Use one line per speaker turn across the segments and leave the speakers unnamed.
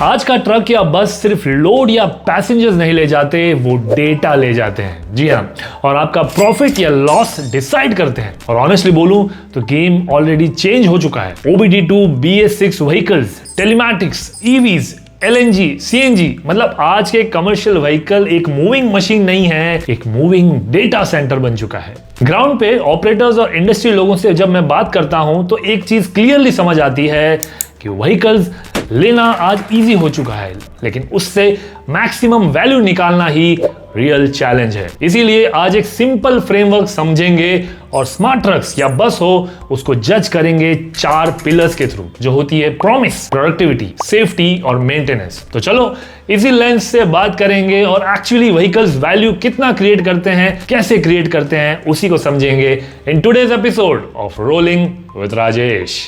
आज का ट्रक या बस सिर्फ लोड या पैसेंजर्स नहीं ले जाते, वो डेटा ले जाते हैं। जी हाँ, और आपका प्रॉफिट या लॉस डिसाइड करते हैं। और ऑनेस्टली बोलूं तो गेम ऑलरेडी चेंज हो चुका है। OBD2, BS6 vehicles, telematics, EVs, LNG, CNG, मतलब आज के कमर्शियल व्हीकल एक मूविंग मशीन नहीं है, एक मूविंग डेटा सेंटर बन चुका है। ग्राउंड पे ऑपरेटर्स और इंडस्ट्री लोगों से जब मैं बात करता हूं तो एक चीज क्लियरली समझ आती है कि व्हीकल्स लेना आज इजी हो चुका है, लेकिन उससे मैक्सिमम वैल्यू निकालना ही रियल चैलेंज है। इसीलिए आज एक सिंपल फ्रेमवर्क समझेंगे और स्मार्ट ट्रक्स या बस हो उसको जज करेंगे 4 पिलर्स के थ्रू, जो होती है प्रॉमिस, प्रोडक्टिविटी, सेफ्टी और मेंटेनेंस। तो चलो इसी लेंस से बात करेंगे और एक्चुअली व्हीकल्स वैल्यू कितना क्रिएट करते हैं, कैसे क्रिएट करते हैं, उसी को समझेंगे in today's episode of rolling with Rajesh.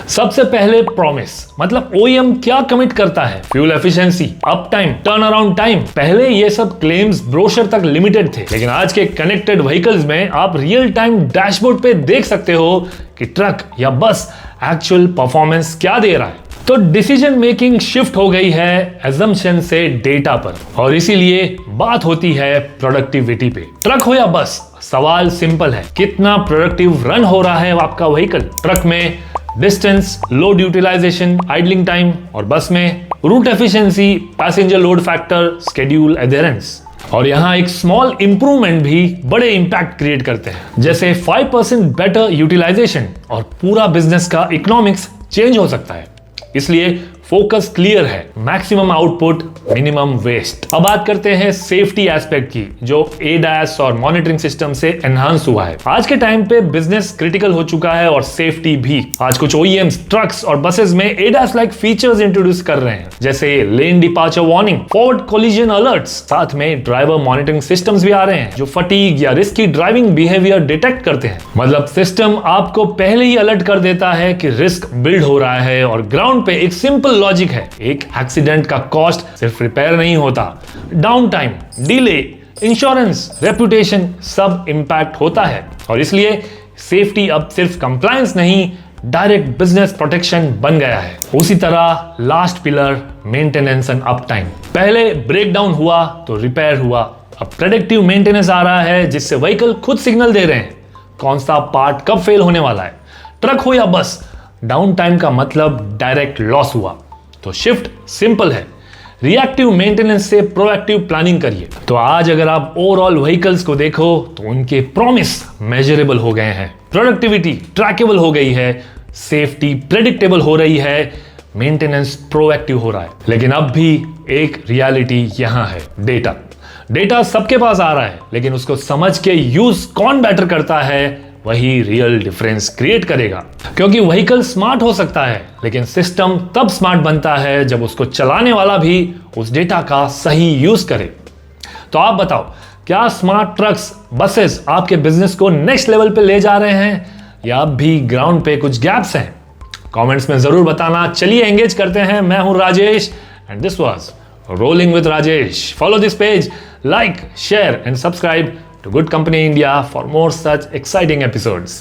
सबसे पहले प्रॉमिस, मतलब OEM क्या कमिट करता है? Fuel efficiency, up time, turn around time. पहले ये सब क्लेम्स ब्रोशर तक लिमिटेड थे, लेकिन आज के कनेक्टेड व्हीकल्स में आप रियल टाइम डैशबोर्ड पे देख सकते हो कि ट्रक या बस एक्चुअल परफॉर्मेंस क्या दे रहा है। तो डिसीजन मेकिंग शिफ्ट हो गई है एजम्पशन से डेटा पर, और इसीलिए बात होती है प्रोडक्टिविटी पे। ट्रक हो या बस, सवाल सिंपल है, कितना प्रोडक्टिव रन हो रहा है आपका व्हीकल? ट्रक में distance, load utilization, idling time, और बस में route efficiency, passenger load factor, schedule adherence. और यहां एक स्मॉल इंप्रूवमेंट भी बड़े इंपैक्ट क्रिएट करते हैं, जैसे 5% बेटर यूटिलाइजेशन, और पूरा बिजनेस का इकोनॉमिक्स चेंज हो सकता है। इसलिए फोकस क्लियर है, मैक्सिमम आउटपुट, मिनिमम वेस्ट। अब बात करते हैं सेफ्टी एस्पेक्ट की, जो ADAS और मॉनिटरिंग सिस्टम से एनहांस हुआ है। आज के टाइम पे बिजनेस क्रिटिकल हो चुका है और सेफ्टी भी। आज कुछ OEMs ट्रक्स और बसेस में ADAS लाइक फीचर्स इंट्रोड्यूस कर रहे हैं, जैसे lane departure warning, forward collision alerts, साथ में ड्राइवर मॉनिटरिंग सिस्टम्स भी आ रहे हैं जो फटीग या रिस्की ड्राइविंग बिहेवियर डिटेक्ट करते हैं। मतलब सिस्टम आपको पहले ही अलर्ट कर देता है कि रिस्क बिल्ड हो रहा है। और ग्राउंड पे एक सिंपल लॉजिक है, एक एक्सीडेंट का कॉस्ट सिर्फ रिपेयर नहीं होता, down time, delay, insurance, reputation सब इंपैक्ट होता है। और इसलिए सेफ्टी अब सिर्फ कंप्लायंस नहीं, डायरेक्ट बिजनेस प्रोटेक्शन बन गया है। उसी तरह last pillar, maintenance and up time. पहले ब्रेक डाउन हुआ तो रिपेयर हुआ, अब प्रेडिक्टिव मेंटेनेंस आ रहा है, जिससे व्हीकल खुद सिग्नल दे रहे हैं कौन सा पार्ट कब फेल होने वाला है। ट्रक हो या बस, डाउन टाइम का मतलब डायरेक्ट लॉस हुआ। तो शिफ्ट सिंपल है, रिएक्टिव मेंटेनेंस से प्रोएक्टिव प्लानिंग करिए। तो आज अगर आप ओवरऑल व्हीकल्स को देखो तो उनके प्रॉमिस मेजरेबल हो गए हैं, प्रोडक्टिविटी ट्रैकेबल हो गई है, सेफ्टी प्रेडिक्टेबल हो रही है, मेंटेनेंस प्रोएक्टिव हो रहा है। लेकिन अब भी एक रियलिटी यहां है, डेटा। डेटा सबके पास आ रहा है, लेकिन उसको समझ के यूज कौन बेटर करता है, वही रियल डिफरेंस क्रिएट करेगा। क्योंकि व्हीकल स्मार्ट हो सकता है, लेकिन सिस्टम तब स्मार्ट बनता है जब उसको चलाने वाला भी उस डेटा का सही यूज करे। तो आप बताओ, क्या स्मार्ट ट्रक्स, बसेस आपके बिजनेस को नेक्स्ट लेवल पे ले जा रहे हैं, या अब भी ग्राउंड पे कुछ गैप्स हैं? कमेंट्स में जरूर बताना। चलिए एंगेज करते हैं। मैं हूं Rajesh and this was rolling with Rajesh. Follow this page, like, share and subscribe to Good Company India for more such exciting episodes.